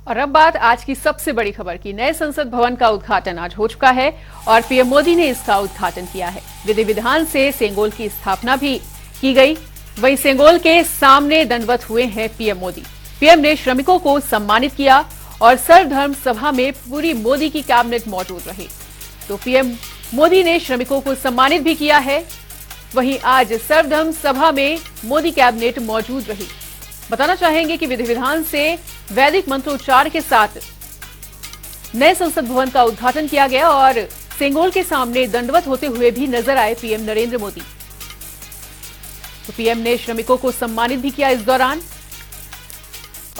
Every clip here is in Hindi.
और अब बात आज की सबसे बड़ी खबर की। नए संसद भवन का उद्घाटन आज हो चुका है और पीएम मोदी ने इसका उद्घाटन किया है। विधि विधान से सेंगोल की स्थापना भी की गई। वहीं सेंगोल के सामने दंडवत हुए हैं पीएम मोदी। पीएम ने श्रमिकों को सम्मानित किया और सर्वधर्म सभा में पूरी मोदी की कैबिनेट मौजूद रही। तो पीएम मोदी ने श्रमिकों को सम्मानित भी किया है। वहीं आज सर्वधर्म सभा में मोदी कैबिनेट मौजूद रही। बताना चाहेंगे कि विधि विधान से वैदिक मंत्रोच्चार के साथ नए संसद भवन का उद्घाटन किया गया और सेंगोल के सामने दंडवत होते हुए भी नजर आए पीएम नरेंद्र मोदी। तो पीएम ने श्रमिकों को सम्मानित भी किया इस दौरान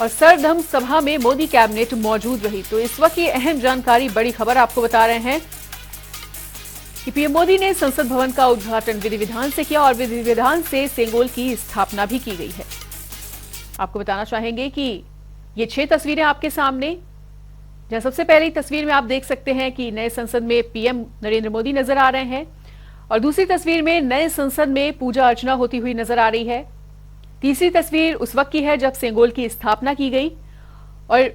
और सर्वधर्म सभा में मोदी कैबिनेट मौजूद रही। तो इस वक्त की अहम जानकारी, बड़ी खबर आपको बता रहे हैं कि पीएम मोदी ने संसद भवन का उद्घाटन विधि विधान से किया और विधि विधान से सेंगोल की स्थापना भी की गई है। आपको बताना चाहेंगे कि ये 6 तस्वीरें आपके सामने, जहां सबसे पहली तस्वीर में आप देख सकते हैं कि नए संसद में पीएम नरेंद्र मोदी नजर आ रहे हैं और दूसरी तस्वीर में नए संसद में पूजा अर्चना होती हुई नजर आ रही है। तीसरी तस्वीर उस वक्त की है जब सेंगोल की स्थापना की गई और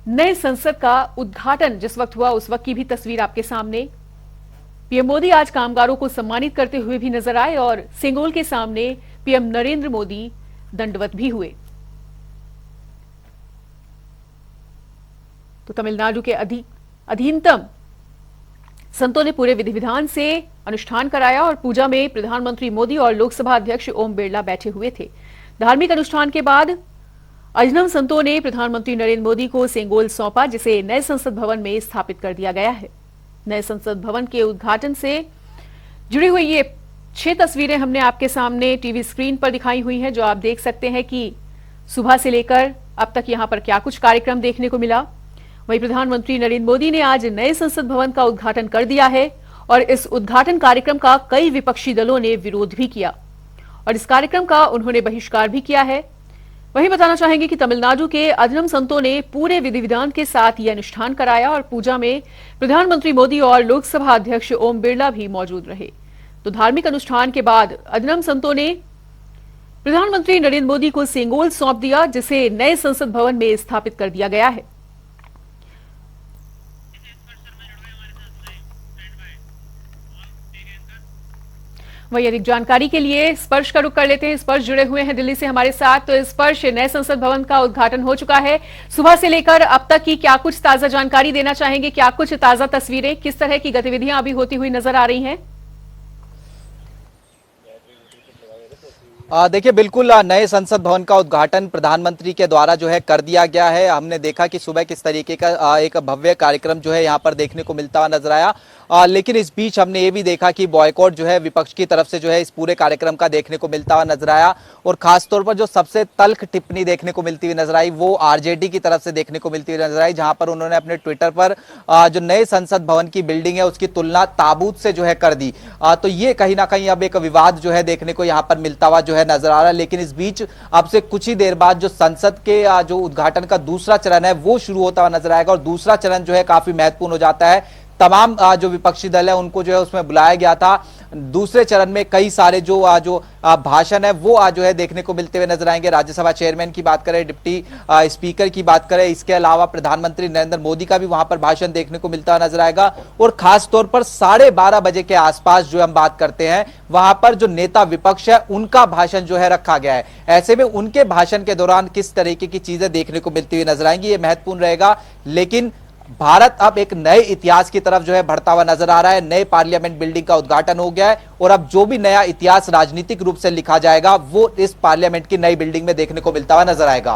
नए संसद का उद्घाटन जिस वक्त हुआ उस वक्त की भी तस्वीर आपके सामने। पीएम मोदी आज कामगारों को सम्मानित करते हुए भी नजर आए और सेंगोल के सामने पीएम नरेंद्र मोदी दंडवत भी हुए। तो तमिलनाडु के अधीनतम संतों ने पूरे विधि विधान से अनुष्ठान कराया और पूजा में प्रधानमंत्री मोदी और लोकसभा अध्यक्ष ओम बिरला बैठे हुए थे। धार्मिक अनुष्ठान के बाद अजनम संतों ने प्रधानमंत्री नरेंद्र मोदी को सेंगोल सौंपा, जिसे नए संसद भवन में स्थापित कर दिया गया है। नए संसद भवन के उद्घाटन से जुड़ी हुई ये 6 तस्वीरें हमने आपके सामने टीवी स्क्रीन पर दिखाई हुई हैं, जो आप देख सकते हैं कि सुबह से लेकर अब तक यहां पर क्या कुछ कार्यक्रम देखने को मिला। वहीं प्रधानमंत्री नरेंद्र मोदी ने आज नए संसद भवन का उद्घाटन कर दिया है और इस उद्घाटन कार्यक्रम का कई विपक्षी दलों ने विरोध भी किया और इस कार्यक्रम का उन्होंने बहिष्कार भी किया है। वहीं बताना चाहेंगे कि तमिलनाडु के अजनम संतों ने पूरे विधि विधान के साथ यह अनुष्ठान कराया और पूजा में प्रधानमंत्री मोदी और लोकसभा अध्यक्ष ओम बिरला भी मौजूद रहे। तो धार्मिक अनुष्ठान के बाद अजनम संतों ने प्रधानमंत्री नरेंद्र मोदी को सेंगोल सौंप दिया, जिसे नए संसद भवन में स्थापित कर दिया गया है। वही अधिक जानकारी के लिए स्पर्श का रुख कर लेते हैं। स्पर्श जुड़े हुए हैं दिल्ली से हमारे साथ। तो स्पर्श, नए संसद भवन का उद्घाटन हो चुका है। सुबह से लेकर अब तक की क्या कुछ ताजा जानकारी देना चाहेंगे? क्या कुछ ताजा तस्वीरें, किस तरह की गतिविधियां अभी होती हुई नजर आ रही हैं? देखिए, बिल्कुल नए संसद भवन का उद्घाटन प्रधानमंत्री के द्वारा जो है कर दिया गया है। हमने देखा कि सुबह किस तरीके का एक भव्य कार्यक्रम जो है यहाँ पर देखने को मिलता हुआ नजर आया। लेकिन इस बीच हमने ये भी देखा कि बॉयकॉट जो है विपक्ष की तरफ से जो है इस पूरे कार्यक्रम का देखने को मिलता हुआ नजर आया और खासतौर पर जो सबसे तल्ख टिप्पणी देखने को मिलती हुई नजर आई वो आरजेडी की तरफ से देखने को मिलती हुई नजर आई, जहां पर उन्होंने अपने ट्विटर पर जो नए संसद भवन की बिल्डिंग है उसकी तुलना ताबूत से जो है कर दी। तो ये कहीं ना कहीं अब एक विवाद जो है देखने को यहाँ पर मिलता हुआ जो है नजर आ रहा है। लेकिन इस बीच अब से कुछ ही देर बाद जो संसद के जो उद्घाटन का दूसरा चरण है वो शुरू होता हुआ नजर आएगा और दूसरा चरण जो है काफी महत्वपूर्ण हो जाता है। तमाम जो विपक्षी दल है उनको जो है उसमें बुलाया गया था। दूसरे चरण में कई सारे जो भाषण है वो आज जो है देखने को मिलते हुए नजर आएंगे। राज्यसभा चेयरमैन की बात करें, डिप्टी स्पीकर की बात करें, इसके अलावा प्रधानमंत्री नरेंद्र मोदी का भी वहां पर भाषण देखने को मिलता हुआ नजर आएगा। और खास तौर पर 12:30 बजे के आसपास जो हम बात करते हैं वहां पर जो नेता विपक्ष है उनका भाषण जो है रखा गया है। ऐसे में उनके भाषण के दौरान किस तरीके की चीजें देखने को मिलती हुई नजर आएंगी ये महत्वपूर्ण रहेगा। लेकिन भारत अब एक नए इतिहास की तरफ जो है बढ़ता हुआ नजर आ रहा है। नए पार्लियामेंट बिल्डिंग का उद्घाटन हो गया है और अब जो भी नया इतिहास राजनीतिक रूप से लिखा जाएगा वो इस पार्लियामेंट की नई बिल्डिंग में देखने को मिलता हुआ नजर आएगा।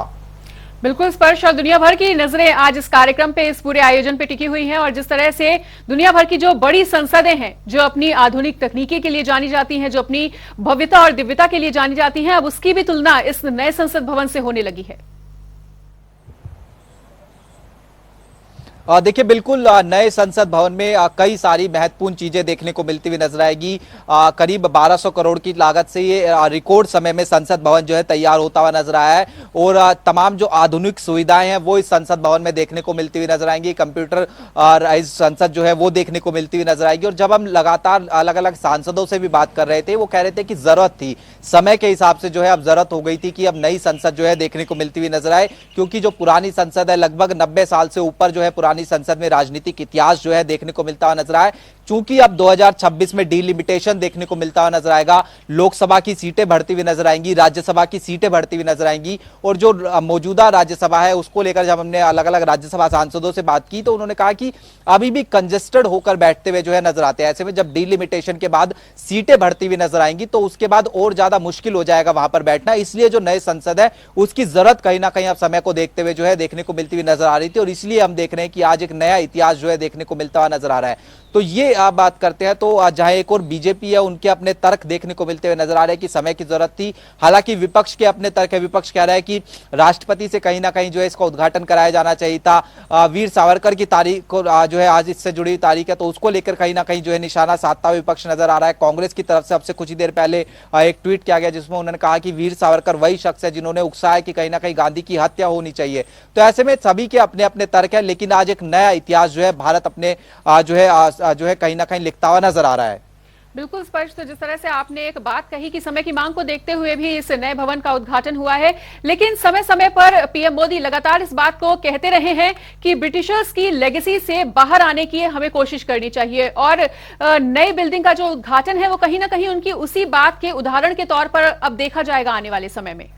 बिल्कुल स्पर्श, और दुनिया भर की नजरें आज इस कार्यक्रम पे, इस पूरे आयोजन पे टिकी हुई हैं और जिस तरह से दुनिया भर की जो बड़ी संसदें हैं जो अपनी आधुनिक तकनीकी के लिए जानी जाती हैं, जो अपनी भव्यता और दिव्यता के लिए जानी जाती हैं, अब उसकी भी तुलना इस नए संसद भवन से होने लगी है। देखिए बिल्कुल नए संसद भवन में कई सारी महत्वपूर्ण चीजें देखने को मिलती हुई नजर आएगी। करीब 1200 करोड़ की लागत से ये रिकॉर्ड समय में संसद भवन जो है तैयार होता हुआ नजर आया है और तमाम जो आधुनिक सुविधाएं हैं वो इस संसद भवन में देखने को मिलती हुई नजर आएंगी। कंप्यूटर इस संसद जो है वो देखने को मिलती हुई नजर आएगी। और जब हम लगातार अलग अलग सांसदों से भी बात कर रहे थे, वो कह रहे थे कि जरूरत थी, समय के हिसाब से जो है अब जरूरत हो गई थी कि अब नई संसद जो है देखने को मिलती हुई नजर आए, क्योंकि जो पुरानी संसद है लगभग 90 साल से ऊपर जो है पुरानी संसद में राजनीतिक इतिहास जो है देखने को मिलता हुआ नजर आए। चूंकि अब 2026 में डीलिमिटेशन देखने को मिलता हुआ नजर आएगा, लोकसभा की सीटें बढ़ती हुई नजर आएंगी, राज्यसभा की सीटें बढ़ती हुई नजर आएंगी। और जो मौजूदा राज्यसभा है उसको लेकर जब हमने अलग अलग राज्यसभा सांसदों से बात की तो उन्होंने कहा कि अभी भी कंजेस्टेड होकर बैठते हुए जो है नजर आते हैं। ऐसे में जब डीलिमिटेशन के बाद सीटें बढ़ती हुई नजर आएंगी तो उसके बाद और ज्यादा मुश्किल हो जाएगा वहां पर बैठना। इसलिए जो नए संसद है उसकी जरूरत कहीं ना कहीं अब समय को देखते हुए जो है देखने को मिलती हुई नजर आ रही थी। और इसलिए हम देख रहे हैं कि आज एक नया इतिहास जो है देखने को मिलता हुआ नजर आ रहा है। तो ये आप बात करते हैं तो जहां एक और बीजेपी है उनके अपने तर्क देखने को मिलते हुए नजर आ रहे हैं कि समय की जरूरत थी। हालांकि विपक्ष के अपने तर्क है, विपक्ष कह रहा है कि राष्ट्रपति से कहीं ना कहीं जो है इसका उद्घाटन कराया जाना चाहिए था। वीर सावरकर की तारीख को जो है आज इससे जुड़ी तारीख है तो उसको लेकर कहीं ना कहीं जो है निशाना साधता हुआ विपक्ष नजर आ रहा है। कांग्रेस की तरफ से अब से कुछ ही देर पहले एक ट्वीट किया गया जिसमें उन्होंने कहा कि वीर सावरकर वही शख्स है जिन्होंने उकसाया कि कहीं ना कहीं गांधी की हत्या होनी चाहिए। तो ऐसे में सभी के अपने अपने तर्क है, लेकिन आज एक नया इतिहास जो है भारत अपने जो है कहीं ना कहीं लिखता हुआ नजर आ रहा है। बिल्कुल स्पष्ट। जिस तरह से आपने एक बात कही कि समय की मांग को देखते हुए भी इस नए भवन का उद्घाटन हुआ है, लेकिन समय समय पर पीएम मोदी लगातार इस बात को कहते रहे हैं कि ब्रिटिशर्स की लेगेसी से बाहर आने की हमें कोशिश करनी चाहिए और नई बिल्डिंग का जो उद्घाटन है वो कहीं ना कहीं उनकी उसी बात के उदाहरण के तौर पर अब देखा जाएगा आने वाले समय में।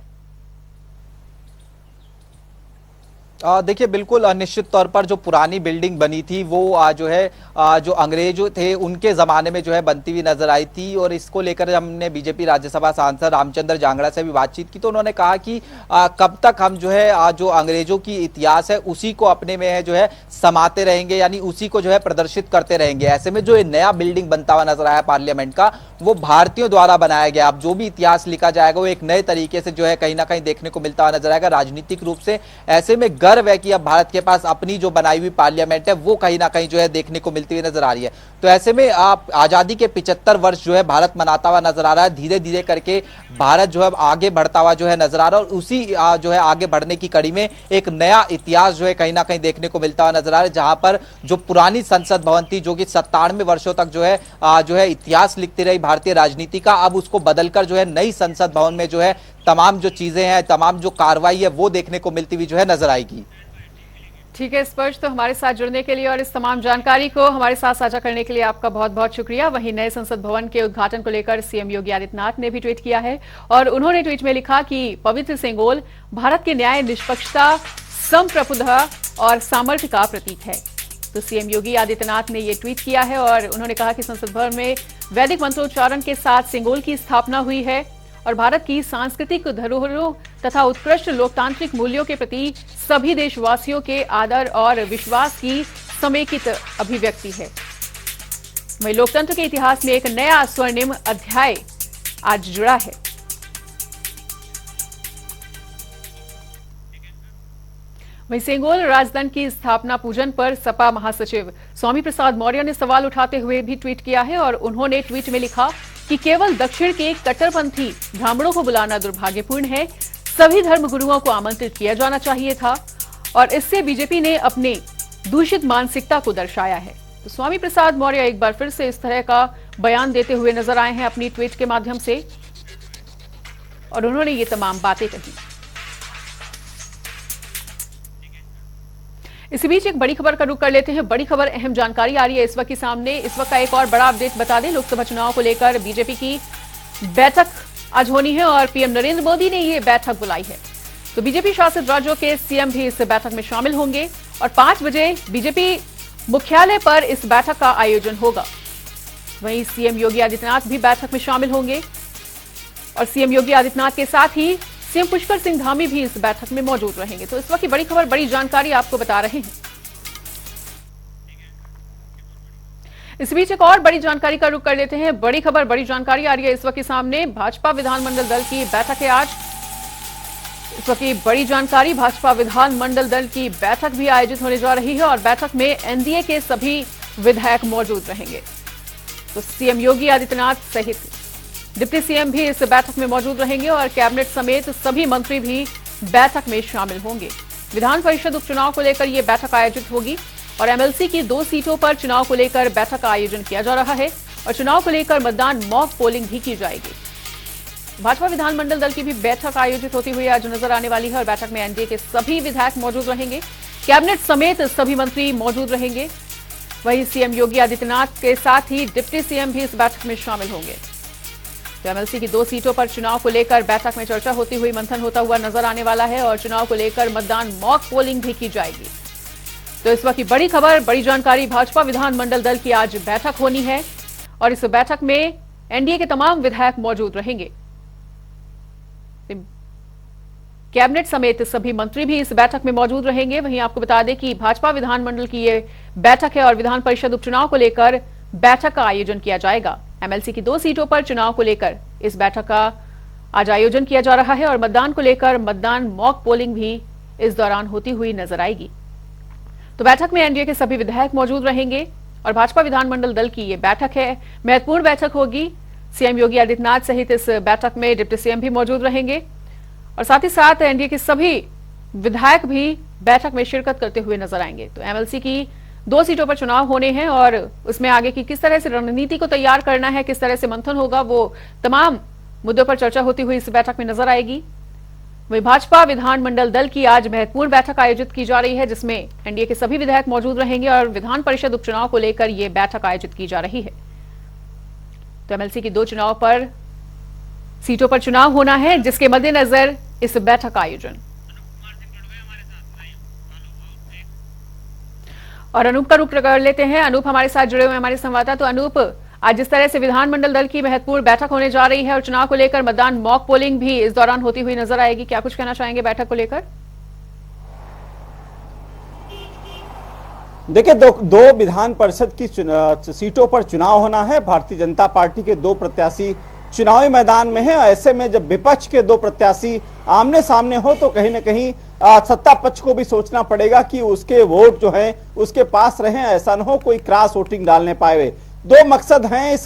देखिए बिल्कुल निश्चित तौर पर जो पुरानी बिल्डिंग बनी थी वो जो है जो अंग्रेज थे उनके जमाने में जो है बनती हुई नजर आई थी। और इसको लेकर हमने बीजेपी राज्यसभा सांसद रामचंद्र जांगड़ा से भी बातचीत की तो उन्होंने कहा कि कब तक हम जो है जो अंग्रेजों की इतिहास है उसी को अपने में है जो है समाते रहेंगे, यानी उसी को जो है प्रदर्शित करते रहेंगे। ऐसे में जो नया बिल्डिंग बनता हुआ नजर आया पार्लियामेंट का वो भारतीयों द्वारा बनाया गया। अब जो भी इतिहास लिखा जाएगा वो एक नए तरीके से जो है कहीं ना कहीं देखने को मिलता हुआ नजर आएगा राजनीतिक रूप से। ऐसे में गर्व है कि अब भारत के पास अपनी जो बनाई हुई पार्लियामेंट है वो कहीं ना कहीं जो है देखने को मिलती हुई नजर आ रही है। तो ऐसे में आप आजादी के 75 वर्ष जो है भारत मनाता हुआ नजर आ रहा है। धीरे धीरे करके भारत जो है आगे बढ़ता हुआ जो है नजर आ रहा है और उसी जो है आगे बढ़ने की कड़ी में एक नया इतिहास जो है कहीं ना कहीं देखने को मिलता हुआ नजर आ रहा है, जहां पर जो पुरानी संसद भवन थी जो कि 97 वर्षों तक जो है इतिहास लिखती रही भारतीय राजनीति का, अब उसको बदलकर जो है नई संसद भवन में जो है तमाम जो चीजें हैं, तमाम जो कार्रवाई है वो देखने को मिलती हुई जो है नजर आएगी। ठीक है स्पर्श, तो हमारे साथ जुड़ने के लिए और इस तमाम जानकारी को हमारे साथ साझा करने के लिए आपका बहुत बहुत शुक्रिया। वहीं नए संसद भवन के उद्घाटन को लेकर सीएम योगी आदित्यनाथ ने भी ट्वीट किया है और उन्होंने ट्वीट में लिखा कि पवित्र सेंगोल भारत के न्याय, निष्पक्षता, संप्रभुता और सामर्थ्य का प्रतीक है। तो सीएम योगी आदित्यनाथ ने यह ट्वीट किया है और उन्होंने कहा कि संसद भवन में वैदिक मंत्रोच्चारण के साथ सेंगोल की स्थापना हुई है और भारत की सांस्कृतिक धरोहरों तथा उत्कृष्ट लोकतांत्रिक मूल्यों के प्रति सभी देशवासियों के आदर और विश्वास की समेकित अभिव्यक्ति है। वहीं लोकतंत्र के इतिहास में एक नया स्वर्णिम अध्याय आज जुड़ा है। वहीं सेंगोल राजदंड की स्थापना पूजन पर सपा महासचिव स्वामी प्रसाद मौर्य ने सवाल उठाते हुए भी ट्वीट किया है और उन्होंने ट्वीट में लिखा कि केवल दक्षिण के कट्टरपंथी ब्राह्मणों को बुलाना दुर्भाग्यपूर्ण है। सभी धर्मगुरुओं को आमंत्रित किया जाना चाहिए था और इससे बीजेपी ने अपने दूषित मानसिकता को दर्शाया है। तो स्वामी प्रसाद मौर्य एक बार फिर से इस तरह का बयान देते हुए नजर आए हैं अपनी ट्वीट के माध्यम से और उन्होंने ये तमाम बातें कही। इसी बीच एक बड़ी खबर का रुख कर लेते हैं। बड़ी खबर, अहम जानकारी आ रही है इस वक्त के सामने। इस वक्त का एक और बड़ा अपडेट बता दें, लोकसभा चुनाव को लेकर बीजेपी की बैठक आज होनी है और पीएम नरेंद्र मोदी ने ये बैठक बुलाई है। तो बीजेपी शासित राज्यों के सीएम भी इस बैठक में शामिल होंगे और 5 बजे बीजेपी मुख्यालय पर इस बैठक का आयोजन होगा। वहीं सीएम योगी आदित्यनाथ भी बैठक में शामिल होंगे और सीएम योगी आदित्यनाथ के साथ ही सीएम पुष्कर सिंह धामी भी इस बैठक में मौजूद रहेंगे। तो इस वक्त की बड़ी खबर, बड़ी जानकारी आपको बता रहे हैं। इस बीच एक और बड़ी जानकारी का रुख कर लेते हैं। बड़ी खबर, बड़ी जानकारी आ रही है इस वक्त के सामने। भाजपा विधानमंडल दल की बैठक है आज। इस वक्त की बड़ी जानकारी, भाजपा विधानमंडल दल की बैठक भी आयोजित होने जा रही है और बैठक में एनडीए के सभी विधायक मौजूद रहेंगे। तो सीएम योगी आदित्यनाथ सहित डिप्टी सीएम भी इस बैठक में मौजूद रहेंगे और कैबिनेट समेत सभी मंत्री भी बैठक में शामिल होंगे। विधान परिषद उपचुनाव को लेकर यह बैठक आयोजित होगी और एमएलसी की 2 सीटों पर चुनाव को लेकर बैठक का आयोजन किया जा रहा है और चुनाव को लेकर मतदान मॉक पोलिंग भी की जाएगी। भाजपा विधानमंडल दल की भी बैठक आयोजित होती हुई आज नजर आने वाली है और बैठक में एनडीए के सभी विधायक मौजूद रहेंगे, कैबिनेट समेत सभी मंत्री मौजूद रहेंगे। वहीं सीएम योगी आदित्यनाथ के साथ ही डिप्टी सीएम भी इस बैठक में शामिल होंगे। तो एमएलसी की 2 सीटों पर चुनाव को लेकर बैठक में चर्चा होती हुई, मंथन होता हुआ नजर आने वाला है और चुनाव को लेकर मतदान मॉक पोलिंग भी की जाएगी। तो इस वक्त की बड़ी खबर, बड़ी जानकारी, भाजपा विधानमंडल दल की आज बैठक होनी है और इस बैठक में एनडीए के तमाम विधायक मौजूद रहेंगे। कैबिनेट समेत सभी मंत्री भी इस बैठक में मौजूद रहेंगे। वहीं आपको बता दें कि भाजपा विधानमंडल की ये बैठक है और विधान परिषद उपचुनाव को लेकर बैठक का आयोजन किया जाएगा। एमएलसी की 2 सीटों पर चुनाव को लेकर इस बैठक का आज आयोजन किया जा रहा है और मतदान को लेकर मतदान मॉक पोलिंग भी इस दौरान होती हुई नजर आएगी। तो बैठक में एनडीए के सभी विधायक मौजूद रहेंगे और भाजपा विधानमंडल दल की ये बैठक है, महत्वपूर्ण बैठक होगी। सीएम योगी आदित्यनाथ सहित इस बैठक में डिप्टी सीएम भी मौजूद रहेंगे और साथ ही साथ एनडीए के सभी विधायक भी बैठक में शिरकत करते हुए नजर आएंगे। तो एमएलसी की 2 सीटों पर चुनाव होने हैं और उसमें आगे की किस तरह से रणनीति को तैयार करना है, किस तरह से मंथन होगा, वो तमाम मुद्दों पर चर्चा होती हुई इस बैठक में नजर आएगी। वहीं भाजपा विधानमंडल दल की आज महत्वपूर्ण बैठक आयोजित की जा रही है जिसमें एनडीए के सभी विधायक मौजूद रहेंगे और विधान परिषद उपचुनाव को लेकर यह बैठक आयोजित की जा रही है। तो एमएलसी की 2 चुनाव पर सीटों पर चुनाव होना है जिसके मद्देनजर इस बैठक का आयोजन। और अनूप का रुख कर लेते हैं। अनूप हमारे साथ जुड़े हुए हमारे संवाददाता। तो अनूप, आज जिस तरह से विधानमंडल दल की महत्वपूर्ण बैठक होने जा रही है और चुनाव को लेकर मतदान मॉक पोलिंग भी इस दौरान होती हुई नजर आएगी, क्या कुछ कहना चाहेंगे बैठक को लेकर? देखिए, दो विधान परिषद की सीटों पर चुनाव होना है। भारतीय जनता पार्टी के 2 प्रत्याशी चुनावी मैदान में है। ऐसे में जब विपक्ष के 2 प्रत्याशी आमने सामने हो तो कहीं ना कहीं सत्ता पक्ष को भी सोचना पड़ेगा कि उसके वोट जो है उसके पास रहे, ऐसा न हो कोई क्रॉस वोटिंग डालने पाए। 2 मकसद हैं इस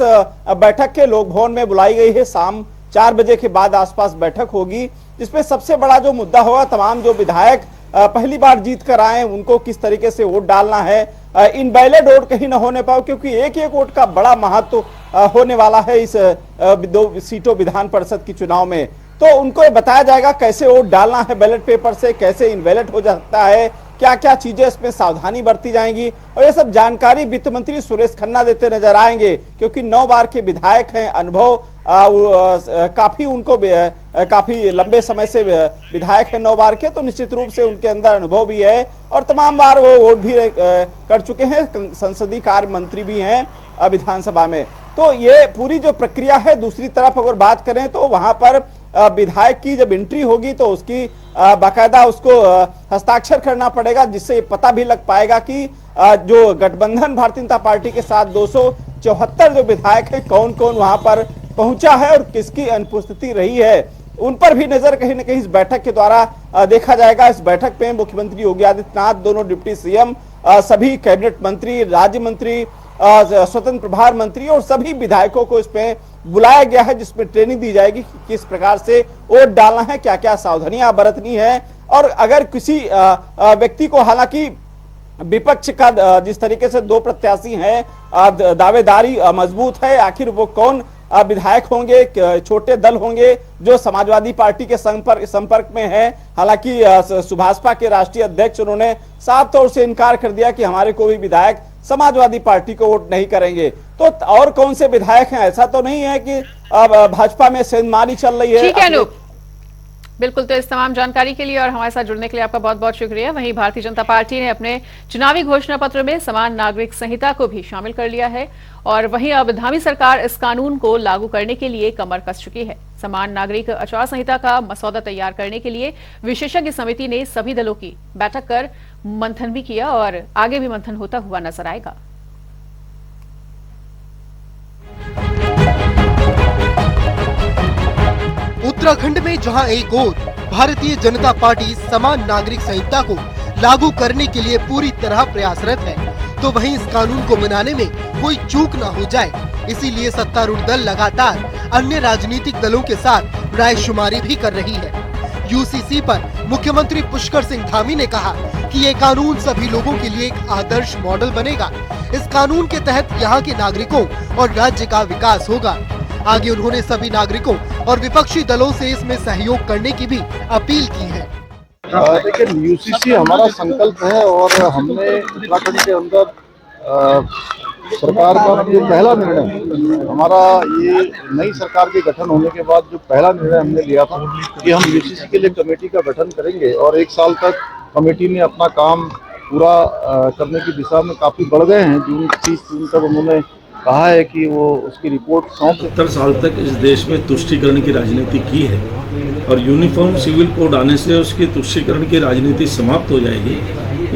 बैठक के। लोक भवन में बुलाई गई है, शाम 4 बजे के बाद आसपास बैठक होगी। इसमें सबसे बड़ा जो मुद्दा होगा, तमाम जो विधायक पहली बार जीत कर आए उनको किस तरीके से वोट डालना है। इन बैलेट वोट कहीं न होने पाओ क्योंकि एक वोट का बड़ा महत्व होने वाला है इस 2 सीटों विधान परिषद की चुनाव में। तो उनको ये बताया जाएगा कैसे वोट डालना है बैलेट पेपर से, कैसे इनवैलिड हो सकता है, क्या क्या चीजें इसमें सावधानी बरती जाएंगी और ये सब जानकारी वित्त मंत्री सुरेश खन्ना देते नजर आएंगे क्योंकि 9 बार के विधायक हैं, अनुभव काफी उनको काफी लंबे समय से विधायक है 9 बार के, तो निश्चित रूप से उनके अंदर अनुभव भी है और तमाम बार वो वोट भी कर चुके हैं, संसदीय कार्य मंत्री भी हैं विधानसभा में। तो ये पूरी जो प्रक्रिया है, दूसरी तरफ अगर बात करें तो वहां पर विधायक की जब एंट्री होगी तो उसकी बाकायदा उसको हस्ताक्षर करना पड़ेगा जिससे ये पता भी लग पाएगा कि जो गठबंधन भारतीय जनता पार्टी के साथ 274 जो विधायक हैं कौन कौन वहां पर पहुंचा है और किसकी अनुपस्थिति रही है, उन पर भी नजर कहीं ना कहीं इस बैठक के द्वारा देखा जाएगा। इस बैठक में मुख्यमंत्री योगी आदित्यनाथ, दोनों डिप्टी सीएम, सभी कैबिनेट मंत्री, राज्य मंत्री, स्वतंत्र प्रभार मंत्री और सभी विधायकों को इसमें बुलाया गया है जिसमें ट्रेनिंग दी जाएगी कि किस प्रकार से वोट डालना है, क्या क्या सावधानियां बरतनी है। और अगर किसी व्यक्ति को, हालांकि विपक्ष का जिस तरीके से 2 प्रत्याशी हैं, दावेदारी मजबूत है, आखिर वो कौन विधायक होंगे, छोटे दल होंगे जो समाजवादी पार्टी के संपर्क में है। हालांकि सुभाषपा के राष्ट्रीय अध्यक्ष उन्होंने साफ तौर से इनकार कर दिया कि हमारे कोई विधायक समाजवादी पार्टी को वोट नहीं करेंगे। तो और कौन से विधायक हैं, ऐसा तो नहीं है कि भाजपा में सेंधमारी चल रही है। ठीक है अनूप, बिल्कुल। तो इस तमाम जानकारी के लिए और हमारे साथ जुड़ने के लिए आपका बहुत बहुत शुक्रिया। वहीं भारतीय जनता पार्टी ने अपने चुनावी घोषणा पत्र में समान नागरिक संहिता को भी शामिल कर लिया है और वहीं अब धामी सरकार इस कानून को लागू करने के लिए कमर कस चुकी है। समान नागरिक आचार संहिता का मसौदा तैयार करने के लिए विशेषज्ञ समिति ने सभी दलों की बैठक कर मंथन भी किया और आगे भी मंथन होता हुआ नजर आएगा। उत्तराखंड में जहां एक ओर भारतीय जनता पार्टी समान नागरिक संहिता को लागू करने के लिए पूरी तरह प्रयासरत है, तो वहीं इस कानून को बनाने में कोई चूक न हो जाए, इसीलिए सत्तारूढ़ दल लगातार अन्य राजनीतिक दलों के साथ रायशुमारी भी कर रही है। यूसीसी पर मुख्यमंत्री पुष्कर सिंह धामी ने कहा कि ये कानून सभी लोगों के लिए एक आदर्श मॉडल बनेगा। इस कानून के तहत यहाँ के नागरिकों और राज्य का विकास होगा। आगे उन्होंने सभी नागरिकों और विपक्षी दलों से इसमें सहयोग करने की भी अपील की है। लेकिन यूसीसी हमारा संकल्प है और हमने उत्तराखंड के अंदर सरकार का ये पहला निर्णय, हमारा ये नई सरकार के गठन होने के बाद जो पहला निर्णय हमने लिया था कि हम यूसीसी के लिए कमेटी का गठन करेंगे और 1 साल तक कमेटी ने अपना काम पूरा करने की दिशा में काफी बढ़ गए हैं। 30 जून तक उन्होंने कहा है कि वो उसकी रिपोर्ट 70 साल तक इस देश में तुष्टीकरण की राजनीति की है और यूनिफॉर्म सिविल कोड आने से उसकी तुष्टीकरण की राजनीति समाप्त हो जाएगी,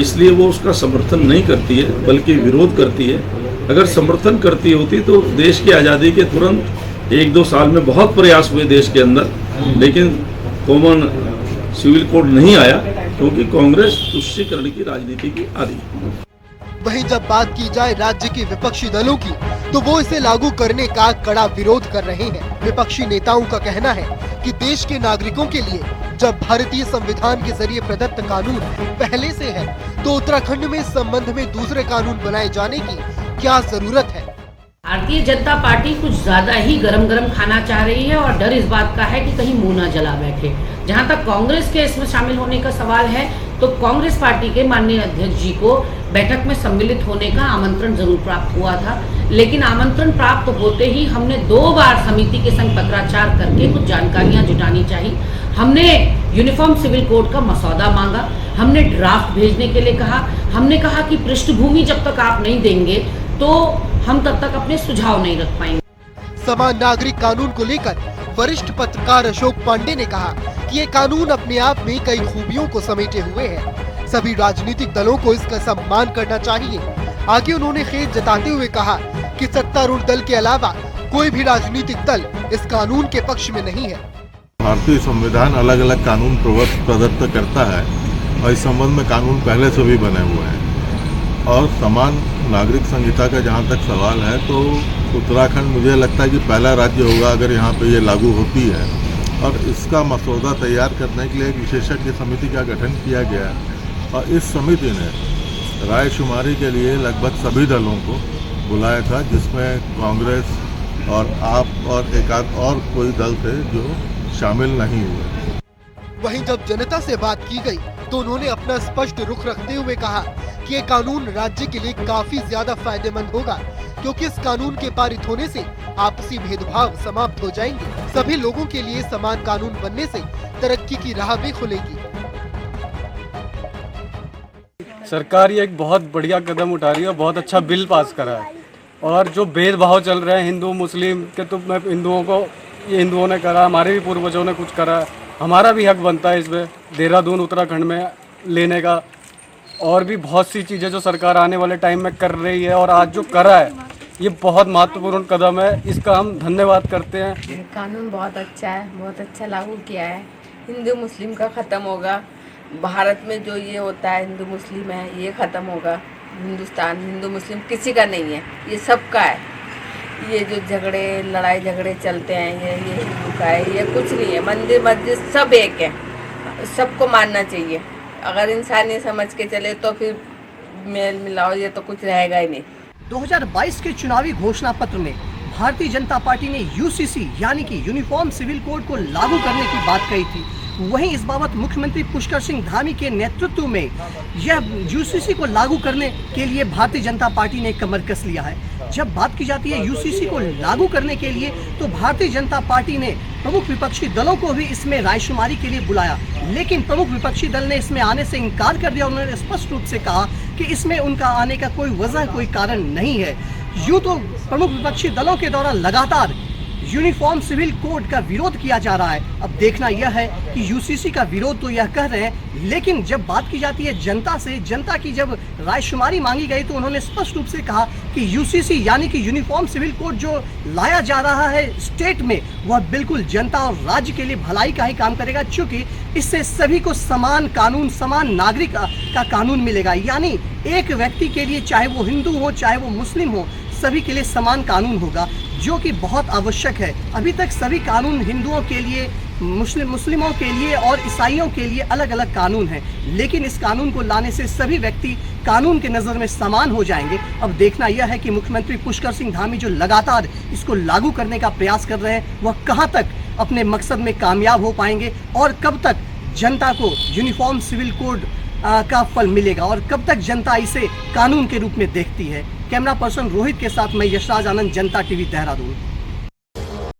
इसलिए वो उसका समर्थन नहीं करती है बल्कि विरोध करती है। अगर समर्थन करती होती तो देश की आज़ादी के तुरंत 1-2 साल में बहुत प्रयास हुए देश के अंदर, लेकिन कॉमन सिविल कोड नहीं आया क्योंकि कांग्रेस तुष्टीकरण की राजनीति की आदी है। वहीं जब बात की जाए राज्य के विपक्षी दलों की, तो वो इसे लागू करने का कड़ा विरोध कर रहे हैं। विपक्षी नेताओं का कहना है कि देश के नागरिकों के लिए जब भारतीय संविधान के जरिए प्रदत्त कानून पहले से है, तो उत्तराखंड में इस संबंध में दूसरे कानून बनाए जाने की क्या जरूरत है। भारतीय जनता पार्टी कुछ ज्यादा ही गरम खाना चाह रही है और डर इस बात का है कि कहीं मुंह न जला बैठे। जहां तक कांग्रेस के इसमें शामिल होने का सवाल है, तो कांग्रेस पार्टी के माननीय अध्यक्ष जी को बैठक में सम्मिलित होने का आमंत्रण जरूर प्राप्त हुआ था, लेकिन आमंत्रण प्राप्त होते ही हमने 2 बार समिति के संग पत्राचार करके कुछ जानकारियां जुटानी चाहिए। हमने यूनिफॉर्म सिविल कोड का मसौदा मांगा, हमने ड्राफ्ट भेजने के लिए कहा, हमने कहा कि पृष्ठभूमि जब तक आप नहीं देंगे तो हम तब तक अपने सुझाव नहीं रख पाएंगे। समान नागरिक कानून को लेकर वरिष्ठ पत्रकार अशोक पांडे ने कहा कि ये कानून अपने आप में कई खूबियों को समेटे हुए है, सभी राजनीतिक दलों को इसका सम्मान करना चाहिए। आगे उन्होंने खेद जताते हुए कहा कि सत्तारूढ़ दल के अलावा कोई भी राजनीतिक दल इस कानून के पक्ष में नहीं है। भारतीय संविधान अलग अलग कानून प्रदत्त करता है और इस संबंध में कानून पहले से भी बने हुए हैं और समान नागरिक संहिता का जहाँ तक सवाल है, तो उत्तराखंड मुझे लगता है कि पहला राज्य होगा अगर यहाँ पे ये लागू होती है और इसका मसौदा तैयार करने के लिए एक विशेषज्ञ समिति का गठन किया गया है और इस समिति ने रायशुमारी के लिए लगभग सभी दलों को बुलाया था, जिसमें कांग्रेस और आप और एक आध और कोई दल थे जो शामिल नहीं हुए। वहीं जब जनता से बात की गई तो उन्होंने अपना स्पष्ट रुख रखते हुए कहा कि ये कानून राज्य के लिए काफी ज्यादा फायदेमंद होगा, क्योंकि इस कानून के पारित होने से आपसी भेदभाव समाप्त हो जाएंगे। सभी लोगों के लिए समान कानून बनने से तरक्की की राह भी खुलेगी। सरकार ये एक बहुत बढ़िया कदम उठा रही है, बहुत अच्छा बिल पास करा है और जो भेदभाव चल रहे हैं हिंदू मुस्लिम के, तो मैं हिंदुओं को, ये हिंदुओं ने करा, हमारे भी पूर्वजों ने कुछ करा, हमारा भी हक बनता है इसमें देहरादून उत्तराखंड में लेने का। और भी बहुत सी चीज़ें जो सरकार आने वाले टाइम में कर रही है और आज जो करा है, ये बहुत महत्वपूर्ण कदम है, इसका हम धन्यवाद करते हैं। कानून बहुत अच्छा है, बहुत अच्छा लागू किया है। हिंदू मुस्लिम का ख़त्म होगा, भारत में जो ये होता है हिंदू मुस्लिम है ये ख़त्म होगा। हिंदुस्तान हिंदू मुस्लिम किसी का नहीं है, ये सबका है। ये जो झगड़े लड़ाई झगड़े चलते हैं ये हिंदू का है, ये कुछ नहीं है। मंदिर मस्जिद सब एक है, सबको मानना चाहिए। अगर इंसान ये समझ के चले तो फिर मेल मिलाओ ये तो कुछ रहेगा ही नहीं। 2022 के चुनावी घोषणा पत्र में भारतीय जनता पार्टी ने यूसीसी यानी कि यूनिफॉर्म सिविल कोड को लागू करने की बात कही थी। वहीं इस बाबत मुख्यमंत्री पुष्कर सिंह धामी के नेतृत्व में यह यूसीसी को लागू करने के लिए भारतीय जनता पार्टी ने कमर कस लिया है। जब बात की जाती है यूसीसी को लागू करने के लिए, तो भारतीय जनता पार्टी ने प्रमुख विपक्षी दलों को भी इसमें रायशुमारी के लिए बुलाया, लेकिन प्रमुख विपक्षी दल ने इसमें आने से इनकार कर दिया। उन्होंने स्पष्ट रूप से कहा कि इसमें उनका आने का कोई वजह कोई कारण नहीं है। यूँ तो प्रमुख विपक्षी दलों के द्वारा लगातार यूनिफॉर्म सिविल कोड का विरोध किया जा रहा है। अब देखना यह है कि यूसीसी का विरोध तो यह कह रहे हैं, लेकिन जब बात की जाती है जनता से, जनता की जब रायशुमारी मांगी गई तो उन्होंने स्पष्ट रूप से कहा कि यूसीसी यानी कि यूनिफॉर्म सिविल कोड जो लाया जा रहा है स्टेट में, वह बिल्कुल जनता और राज्य के लिए भलाई का ही काम करेगा, क्योंकि इससे सभी को समान कानून, समान नागरिक का कानून मिलेगा। यानी एक व्यक्ति के लिए, चाहे वो हिंदू हो चाहे वो मुस्लिम हो, सभी के लिए समान कानून होगा, जो कि बहुत आवश्यक है। अभी तक सभी कानून हिंदुओं के लिए, मुस्लिमों के लिए और ईसाइयों के लिए अलग अलग कानून हैं, लेकिन इस कानून को लाने से सभी व्यक्ति कानून के नज़र में समान हो जाएंगे। अब देखना यह है कि मुख्यमंत्री पुष्कर सिंह धामी जो लगातार इसको लागू करने का प्रयास कर रहे हैं, वह कहां तक अपने मकसद में कामयाब हो पाएंगे और कब तक जनता को यूनिफॉर्म सिविल कोड का फल मिलेगा और कब तक जनता इसे कानून के रूप में देखती है। कैमरा पर्सन रोहित के साथ मैं यशराज आनंद, जनता टीवी, देहरादून।